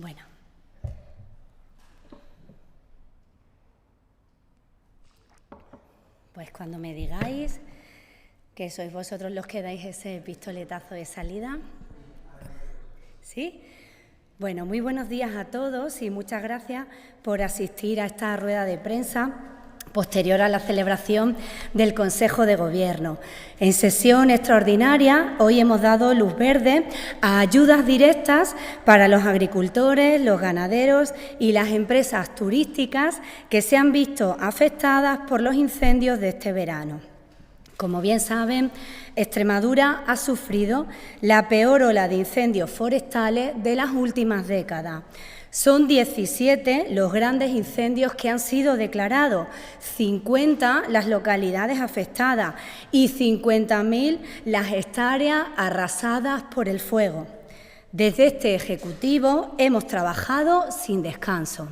Bueno. Pues cuando me digáis que sois vosotros los que dais ese pistoletazo de salida. ¿Sí? Bueno, muy buenos días a todos y muchas gracias por asistir a esta rueda de prensa posterior a la celebración del Consejo de Gobierno. En sesión extraordinaria, hoy hemos dado luz verde a ayudas directas para los agricultores, los ganaderos y las empresas turísticas que se han visto afectadas por los incendios de este verano. Como bien saben, Extremadura ha sufrido la peor ola de incendios forestales de las últimas décadas. Son 17 los grandes incendios que han sido declarados, 50 las localidades afectadas y 50.000 las hectáreas arrasadas por el fuego. Desde este Ejecutivo hemos trabajado sin descanso.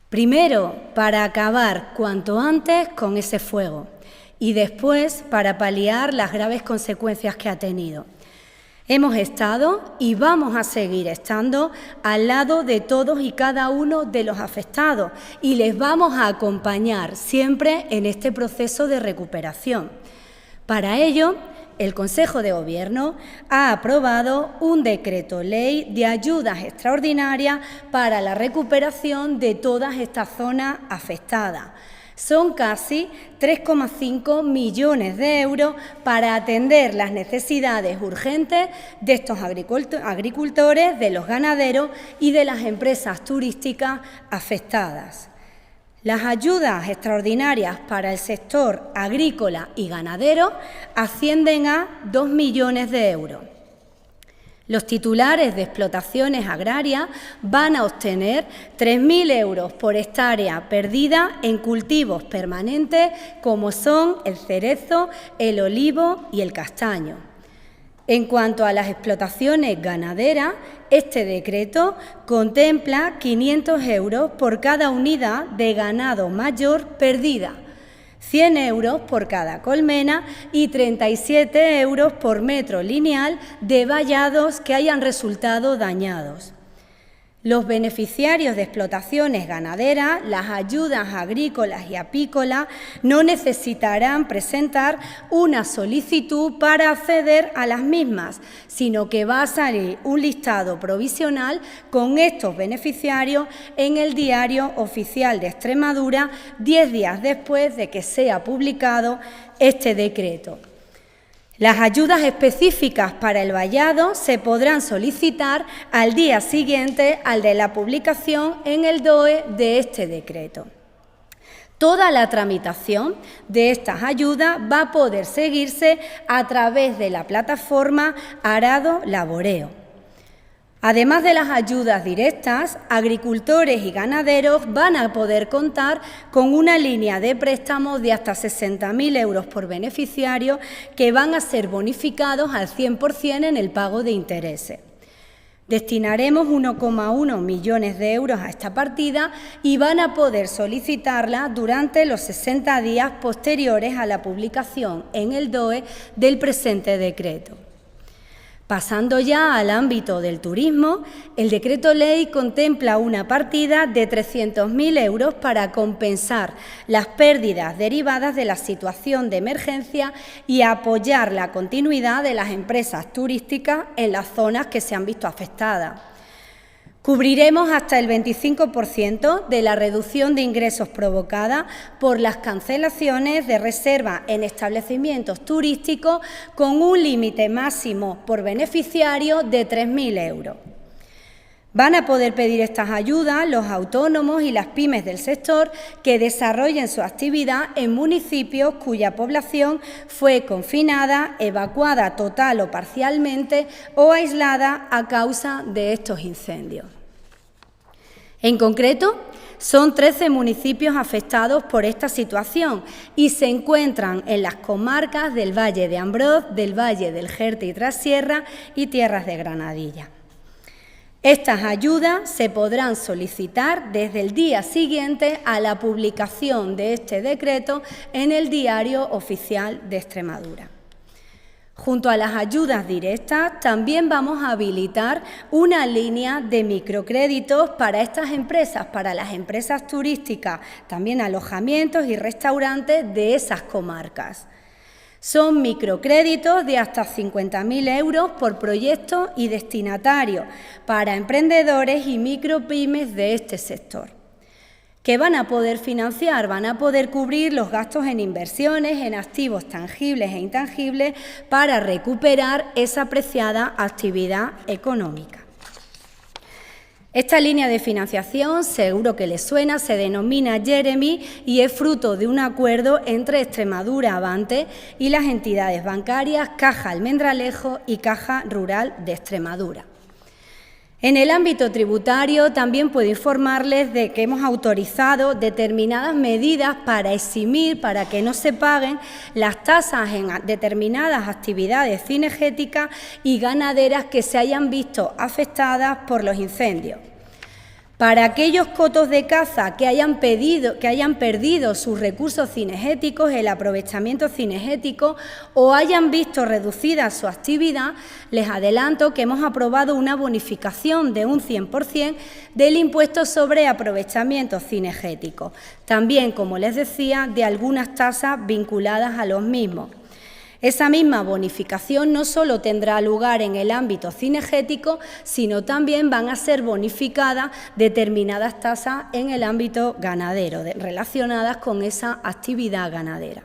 Primero, para acabar cuanto antes con ese fuego y después para paliar las graves consecuencias que ha tenido. Hemos estado y vamos a seguir estando al lado de todos y cada uno de los afectados y les vamos a acompañar siempre en este proceso de recuperación. Para ello, el Consejo de Gobierno ha aprobado un decreto ley de ayudas extraordinarias para la recuperación de todas estas zonas afectadas. Son casi 3,5 millones de euros para atender las necesidades urgentes de estos agricultores, de los ganaderos y de las empresas turísticas afectadas. Las ayudas extraordinarias para el sector agrícola y ganadero ascienden a 2 millones de euros. Los titulares de explotaciones agrarias van a obtener 3.000 euros por hectárea perdida en cultivos permanentes como son el cerezo, el olivo y el castaño. En cuanto a las explotaciones ganaderas, este decreto contempla 500 euros por cada unidad de ganado mayor perdida, 100 euros por cada colmena y 37 euros por metro lineal de vallados que hayan resultado dañados. Los beneficiarios de explotaciones ganaderas, las ayudas agrícolas y apícolas, no necesitarán presentar una solicitud para acceder a las mismas, sino que va a salir un listado provisional con estos beneficiarios en el Diario Oficial de Extremadura 10 días después de que sea publicado este decreto. Las ayudas específicas para el vallado se podrán solicitar al día siguiente al de la publicación en el DOE de este decreto. Toda la tramitación de estas ayudas va a poder seguirse a través de la plataforma Arado Laboreo. Además de las ayudas directas, agricultores y ganaderos van a poder contar con una línea de préstamos de hasta 60.000 euros por beneficiario que van a ser bonificados al 100% en el pago de intereses. Destinaremos 1,1 millones de euros a esta partida y van a poder solicitarla durante los 60 días posteriores a la publicación en el DOE del presente decreto. Pasando ya al ámbito del turismo, el decreto ley contempla una partida de 300.000 euros para compensar las pérdidas derivadas de la situación de emergencia y apoyar la continuidad de las empresas turísticas en las zonas que se han visto afectadas. Cubriremos hasta el 25% de la reducción de ingresos provocada por las cancelaciones de reserva en establecimientos turísticos con un límite máximo por beneficiario de 3.000 euros. Van a poder pedir estas ayudas los autónomos y las pymes del sector que desarrollen su actividad en municipios cuya población fue confinada, evacuada total o parcialmente o aislada a causa de estos incendios. En concreto, son 13 municipios afectados por esta situación y se encuentran en las comarcas del Valle de Ambroz, del Valle del Jerte y Trasierra y Tierras de Granadilla. Estas ayudas se podrán solicitar desde el día siguiente a la publicación de este decreto en el Diario Oficial de Extremadura. Junto a las ayudas directas, también vamos a habilitar una línea de microcréditos para estas empresas, para las empresas turísticas, también alojamientos y restaurantes de esas comarcas. Son microcréditos de hasta 50.000 euros por proyecto y destinatario para emprendedores y micropymes de este sector, que van a poder financiar, van a poder cubrir los gastos en inversiones, en activos tangibles e intangibles para recuperar esa apreciada actividad económica. Esta línea de financiación, seguro que les suena, se denomina Jeremy y es fruto de un acuerdo entre Extremadura Avante y las entidades bancarias Caja Almendralejo y Caja Rural de Extremadura. En el ámbito tributario también puedo informarles de que hemos autorizado determinadas medidas para eximir, para que no se paguen las tasas en determinadas actividades cinegéticas y ganaderas que se hayan visto afectadas por los incendios. Para aquellos cotos de caza que hayan perdido sus recursos cinegéticos, el aprovechamiento cinegético o hayan visto reducida su actividad, les adelanto que hemos aprobado una bonificación de un 100% del impuesto sobre aprovechamiento cinegético. También, como les decía, de algunas tasas vinculadas a los mismos. Esa misma bonificación no solo tendrá lugar en el ámbito cinegético, sino también van a ser bonificadas determinadas tasas en el ámbito ganadero, relacionadas con esa actividad ganadera.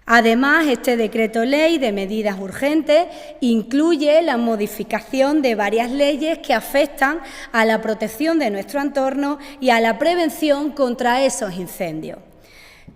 Además, este decreto ley de medidas urgentes incluye la modificación de varias leyes que afectan a la protección de nuestro entorno y a la prevención contra esos incendios.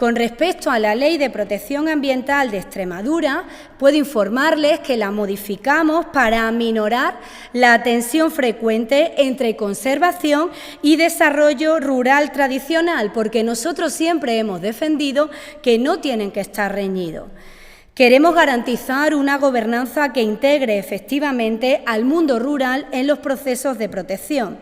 Con respecto a la Ley de Protección Ambiental de Extremadura, puedo informarles que la modificamos para aminorar la tensión frecuente entre conservación y desarrollo rural tradicional, porque nosotros siempre hemos defendido que no tienen que estar reñidos. Queremos garantizar una gobernanza que integre efectivamente al mundo rural en los procesos de protección.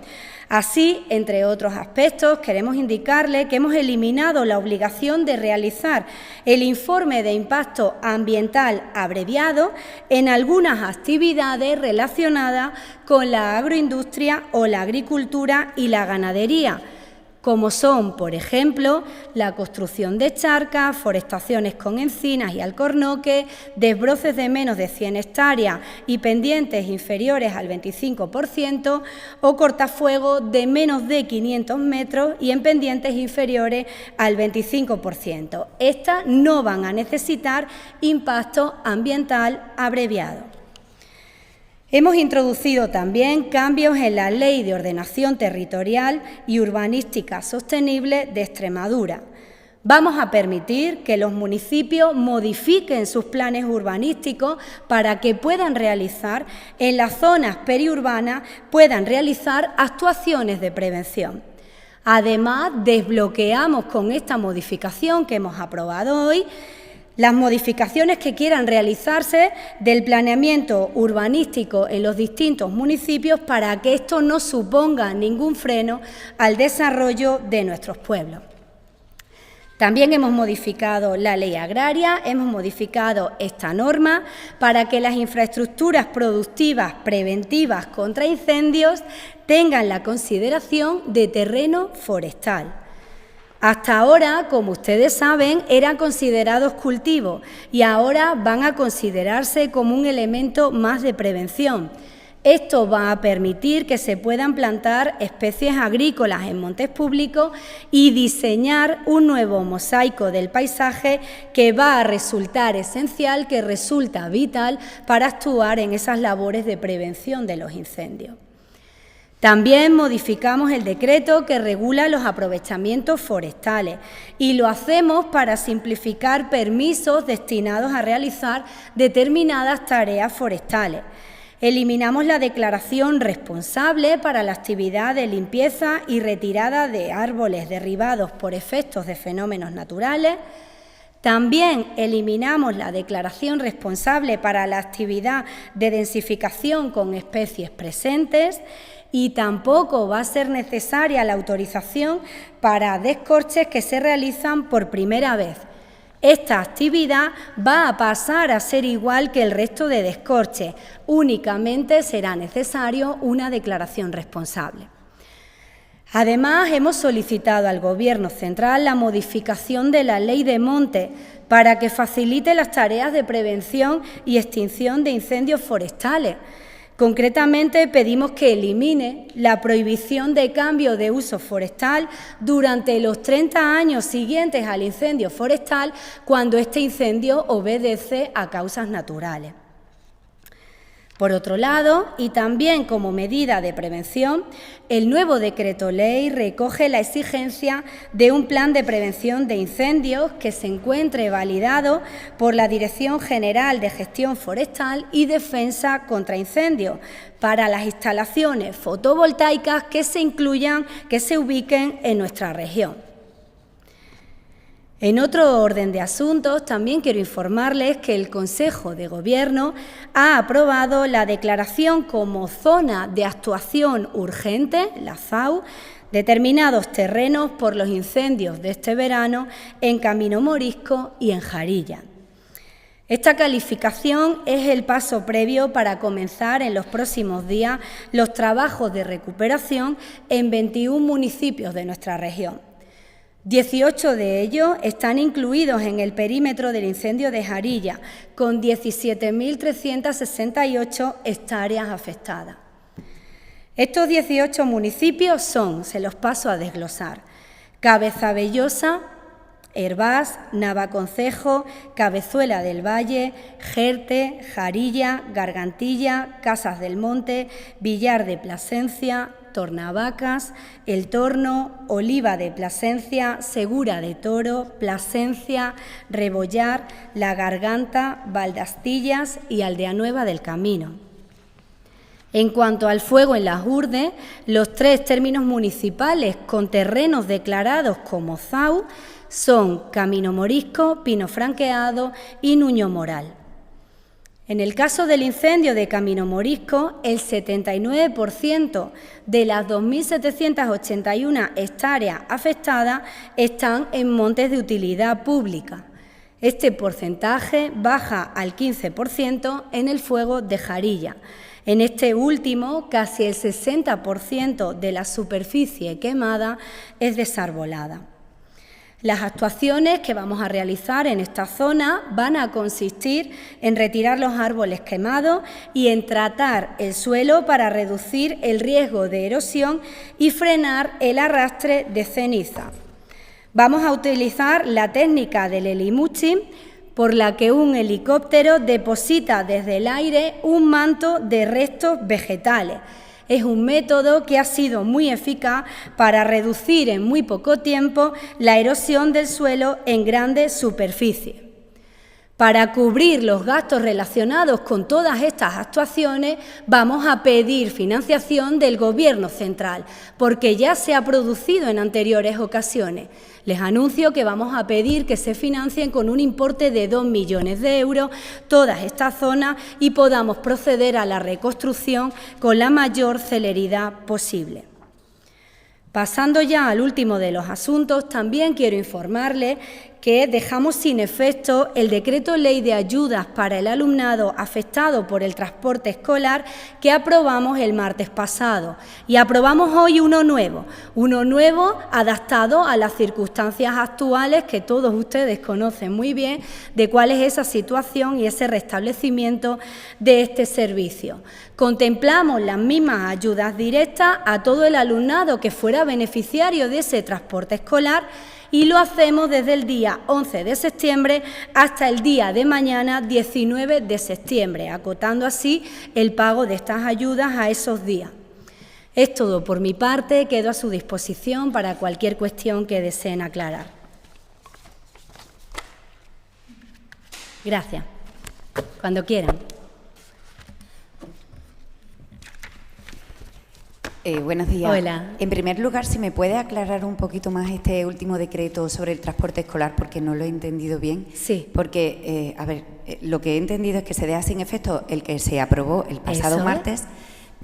Así, entre otros aspectos, queremos indicarle que hemos eliminado la obligación de realizar el informe de impacto ambiental abreviado en algunas actividades relacionadas con la agroindustria o la agricultura y la ganadería, como son, por ejemplo, la construcción de charcas, forestaciones con encinas y alcornoques, desbroces de menos de 100 hectáreas y pendientes inferiores al 25% o cortafuegos de menos de 500 metros y en pendientes inferiores al 25%. Estas no van a necesitar impacto ambiental abreviado. Hemos introducido también cambios en la Ley de Ordenación Territorial y Urbanística Sostenible de Extremadura. Vamos a permitir que los municipios modifiquen sus planes urbanísticos para que puedan realizar, en las zonas periurbanas, puedan realizar actuaciones de prevención. Además, desbloqueamos con esta modificación que hemos aprobado hoy las modificaciones que quieran realizarse del planeamiento urbanístico en los distintos municipios para que esto no suponga ningún freno al desarrollo de nuestros pueblos. También hemos modificado la ley agraria, hemos modificado esta norma para que las infraestructuras productivas preventivas contra incendios tengan la consideración de terreno forestal. Hasta ahora, como ustedes saben, eran considerados cultivos y ahora van a considerarse como un elemento más de prevención. Esto va a permitir que se puedan plantar especies agrícolas en montes públicos y diseñar un nuevo mosaico del paisaje que va a resultar esencial, que resulta vital para actuar en esas labores de prevención de los incendios. También modificamos el decreto que regula los aprovechamientos forestales y lo hacemos para simplificar permisos destinados a realizar determinadas tareas forestales. Eliminamos la declaración responsable para la actividad de limpieza y retirada de árboles derribados por efectos de fenómenos naturales. También eliminamos la declaración responsable para la actividad de densificación con especies presentes y tampoco va a ser necesaria la autorización para descorches que se realizan por primera vez. Esta actividad va a pasar a ser igual que el resto de descorches, únicamente será necesario una declaración responsable. Además, hemos solicitado al Gobierno central la modificación de la Ley de Montes para que facilite las tareas de prevención y extinción de incendios forestales. Concretamente, pedimos que elimine la prohibición de cambio de uso forestal durante los 30 años siguientes al incendio forestal cuando este incendio obedece a causas naturales. Por otro lado, y también como medida de prevención, el nuevo decreto ley recoge la exigencia de un plan de prevención de incendios que se encuentre validado por la Dirección General de Gestión Forestal y Defensa contra Incendios para las instalaciones fotovoltaicas que se ubiquen en nuestra región. En otro orden de asuntos, también quiero informarles que el Consejo de Gobierno ha aprobado la declaración como zona de actuación urgente, la ZAU, determinados terrenos por los incendios de este verano en Camino Morisco y en Jarilla. Esta calificación es el paso previo para comenzar en los próximos días los trabajos de recuperación en 21 municipios de nuestra región. 18 de ellos están incluidos en el perímetro del incendio de Jarilla, con 17.368 hectáreas afectadas. Estos 18 municipios son, se los paso a desglosar, Cabezabellosa, Hervás, Navaconcejo, Cabezuela del Valle, Jerte, Jarilla, Gargantilla, Casas del Monte, Villar de Plasencia, Tornavacas, El Torno, Oliva de Plasencia, Segura de Toro, Plasencia, Rebollar, La Garganta, Valdastillas y Aldeanueva del Camino. En cuanto al fuego en las Urdes, los 3 términos municipales con terrenos declarados como ZAU son Camino Morisco, Pino Franqueado y Nuño Moral. En el caso del incendio de Camino Morisco, el 79% de las 2.781 hectáreas afectadas están en montes de utilidad pública. Este porcentaje baja al 15% en el fuego de Jarilla. En este último, casi el 60% de la superficie quemada es desarbolada. Las actuaciones que vamos a realizar en esta zona van a consistir en retirar los árboles quemados y en tratar el suelo para reducir el riesgo de erosión y frenar el arrastre de ceniza. Vamos a utilizar la técnica del helimuching, por la que un helicóptero deposita desde el aire un manto de restos vegetales. Es un método que ha sido muy eficaz para reducir en muy poco tiempo la erosión del suelo en grandes superficies. Para cubrir los gastos relacionados con todas estas actuaciones, vamos a pedir financiación del Gobierno central, porque ya se ha producido en anteriores ocasiones. Les anuncio que vamos a pedir que se financien con un importe de 2 millones de euros todas estas zonas y podamos proceder a la reconstrucción con la mayor celeridad posible. Pasando ya al último de los asuntos, también quiero informarles que dejamos sin efecto el Decreto Ley de Ayudas para el alumnado afectado por el transporte escolar que aprobamos el martes pasado y aprobamos hoy uno nuevo adaptado a las circunstancias actuales que todos ustedes conocen muy bien de cuál es esa situación y ese restablecimiento de este servicio. Contemplamos las mismas ayudas directas a todo el alumnado que fuera beneficiario de ese transporte escolar y lo hacemos desde el día 11 de septiembre hasta el día de mañana, 19 de septiembre, acotando así el pago de estas ayudas a esos días. Es todo por mi parte, quedo a su disposición para cualquier cuestión que deseen aclarar. Gracias. Cuando quieran. Buenos días. Hola. En primer lugar, si me puede aclarar un poquito más este último decreto sobre el transporte escolar, porque no lo he entendido bien. Sí. Porque, lo que he entendido es que se deja sin efecto el que se aprobó el pasado martes,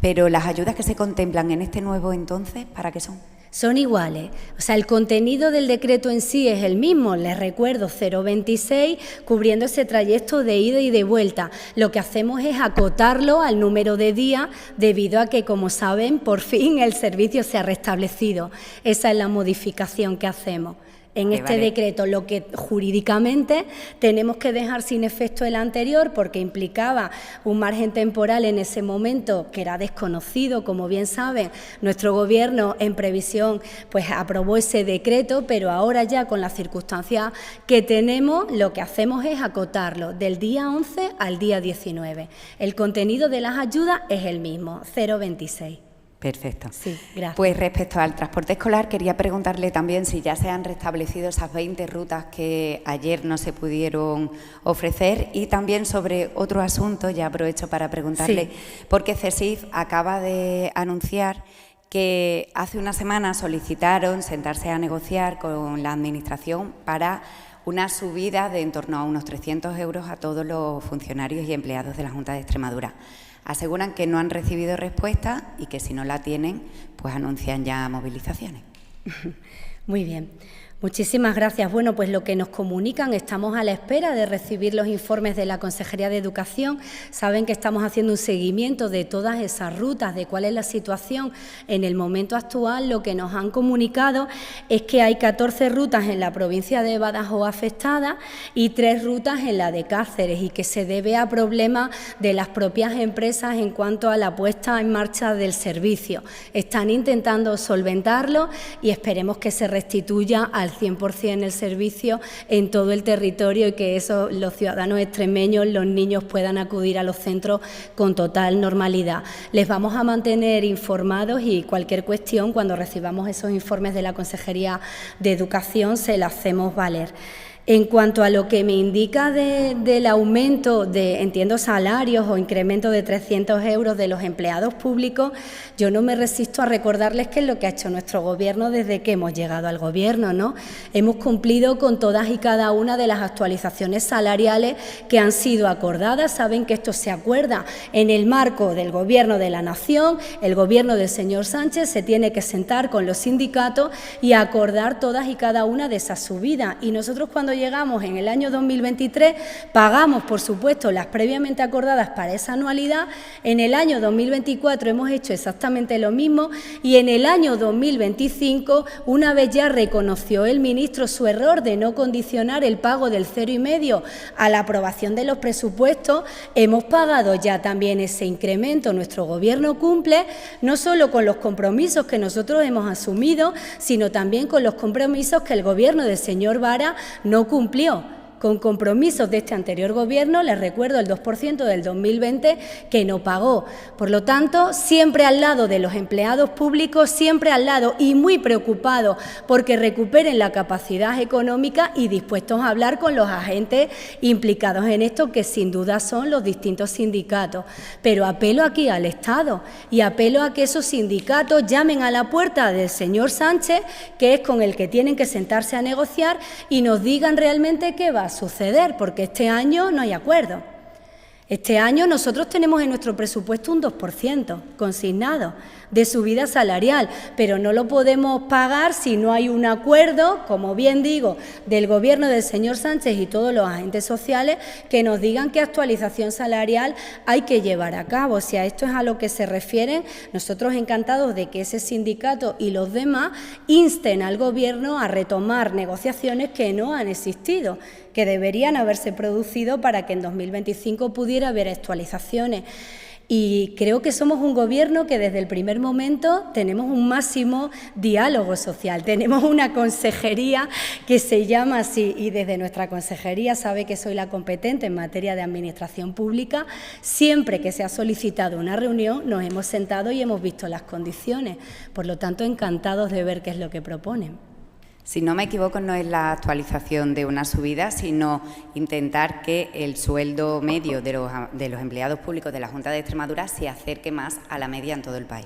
pero las ayudas que se contemplan en este nuevo entonces, ¿para qué son? son iguales. O sea, el contenido del decreto en sí es el mismo, les recuerdo, 0,26, cubriendo ese trayecto de ida y de vuelta. Lo que hacemos es acotarlo al número de días, debido a que, como saben, por fin el servicio se ha restablecido. Esa es la modificación que hacemos. En este decreto, lo que jurídicamente tenemos que dejar sin efecto el anterior, porque implicaba un margen temporal en ese momento que era desconocido, como bien saben. Nuestro Gobierno, en previsión, pues aprobó ese decreto, pero ahora ya con las circunstancias que tenemos, lo que hacemos es acotarlo del día 11 al día 19. El contenido de las ayudas es el mismo, 0,26. Perfecto. Sí, gracias. Pues respecto al transporte escolar, quería preguntarle también si ya se han restablecido esas 20 rutas que ayer no se pudieron ofrecer, y también sobre otro asunto, ya aprovecho para preguntarle, porque CESIF acaba de anunciar que hace una semana solicitaron sentarse a negociar con la Administración para una subida de en torno a unos 300 euros a todos los funcionarios y empleados de la Junta de Extremadura. Aseguran que no han recibido respuesta y que si no la tienen, pues anuncian ya movilizaciones. Muy bien. Muchísimas gracias. Bueno, pues lo que nos comunican, estamos a la espera de recibir los informes de la Consejería de Educación. Saben que estamos haciendo un seguimiento de todas esas rutas, de cuál es la situación en el momento actual. Lo que nos han comunicado es que hay 14 rutas en la provincia de Badajoz afectadas y 3 rutas en la de Cáceres, y que se debe a problemas de las propias empresas en cuanto a la puesta en marcha del servicio. Están intentando solventarlo y esperemos que se restituya al 100% el servicio en todo el territorio, y que eso, los ciudadanos extremeños, los niños, puedan acudir a los centros con total normalidad. Les vamos a mantener informados, y cualquier cuestión, cuando recibamos esos informes de la Consejería de Educación, se la hacemos valer. En cuanto a lo que me indica del aumento de, entiendo, salarios o incremento de 300 euros de los empleados públicos, yo no me resisto a recordarles qué es lo que ha hecho nuestro Gobierno desde que hemos llegado al Gobierno, ¿no? Hemos cumplido con todas y cada una de las actualizaciones salariales que han sido acordadas. Saben que esto se acuerda en el marco del Gobierno de la Nación. El Gobierno del señor Sánchez se tiene que sentar con los sindicatos y acordar todas y cada una de esas subidas. Y nosotros, cuando llegamos en el año 2023, pagamos, por supuesto, las previamente acordadas para esa anualidad. En el año 2024 hemos hecho exactamente lo mismo, y en el año 2025, una vez ya reconoció el ministro su error de no condicionar el pago del 0,5 a la aprobación de los presupuestos, hemos pagado ya también ese incremento. Nuestro Gobierno cumple no solo con los compromisos que nosotros hemos asumido, sino también con los compromisos que el Gobierno del señor Vara no cumplió. Con compromisos de este anterior Gobierno, les recuerdo el 2% del 2020 que no pagó. Por lo tanto, siempre al lado de los empleados públicos, siempre al lado, y muy preocupados porque recuperen la capacidad económica, y dispuestos a hablar con los agentes implicados en esto, que sin duda son los distintos sindicatos. Pero apelo aquí al Estado y apelo a que esos sindicatos llamen a la puerta del señor Sánchez, que es con el que tienen que sentarse a negociar, y nos digan realmente qué va a suceder, porque este año no hay acuerdo. Este año nosotros tenemos en nuestro presupuesto un 2% consignado de subida salarial, pero no lo podemos pagar si no hay un acuerdo, como bien digo, del Gobierno del señor Sánchez y todos los agentes sociales que nos digan qué actualización salarial hay que llevar a cabo. Si a esto es a lo que se refieren, nosotros encantados de que ese sindicato y los demás insten al Gobierno a retomar negociaciones que no han existido, que deberían haberse producido para que en 2025 pudiera haber actualizaciones. Y creo que somos un Gobierno que desde el primer momento tenemos un máximo diálogo social. Tenemos una consejería que se llama así, y desde nuestra consejería sabe que soy la competente en materia de administración pública. Siempre que se ha solicitado una reunión nos hemos sentado y hemos visto las condiciones. Por lo tanto, encantados de ver qué es lo que proponen. Si no me equivoco, no es la actualización de una subida, sino intentar que el sueldo medio de los empleados públicos de la Junta de Extremadura se acerque más a la media en todo el país.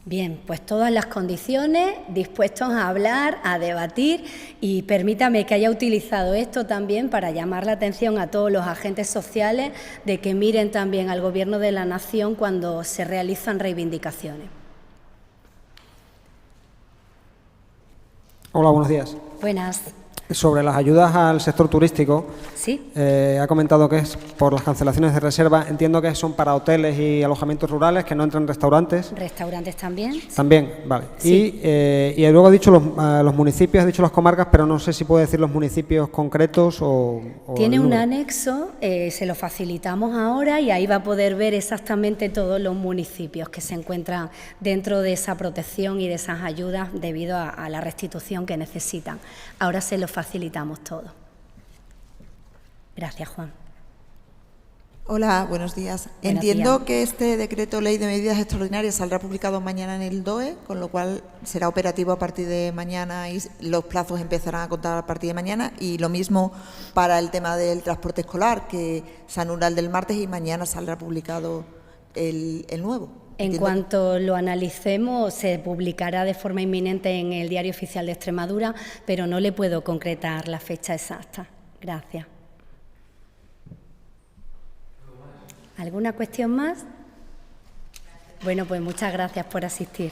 Bien, pues todas las condiciones, dispuestos a hablar, a debatir, y permítame que haya utilizado esto también para llamar la atención a todos los agentes sociales de que miren también al Gobierno de la Nación cuando se realizan reivindicaciones. Hola, buenos días. Buenas. Sobre las ayudas al sector turístico, Sí. Ha comentado que es por las cancelaciones de reserva. Entiendo que son para hoteles y alojamientos rurales, que no entran restaurantes. ¿Restaurantes también? También, vale. Sí. Y luego ha dicho los municipios, ha dicho las comarcas, pero no sé si puede decir los municipios concretos o Tiene el un número. anexo, se lo facilitamos ahora y ahí va a poder ver exactamente todos los municipios que se encuentran dentro de esa protección y de esas ayudas debido a la restitución que necesitan. Ahora se lo facilitamos todo. Gracias, Juan. Hola, buenos días. Buenos Entiendo días. que este decreto ley de medidas extraordinarias saldrá publicado mañana en el DOE, con lo cual será operativo a partir de mañana y los plazos empezarán a contar a partir de mañana. Y lo mismo para el tema del transporte escolar, que se anula el del martes y mañana saldrá publicado el nuevo. En Entiendo cuanto lo analicemos, se publicará de forma inminente en el Diario Oficial de Extremadura, pero no le puedo concretar la fecha exacta. Gracias. ¿Alguna cuestión más? Bueno, pues muchas gracias por asistir.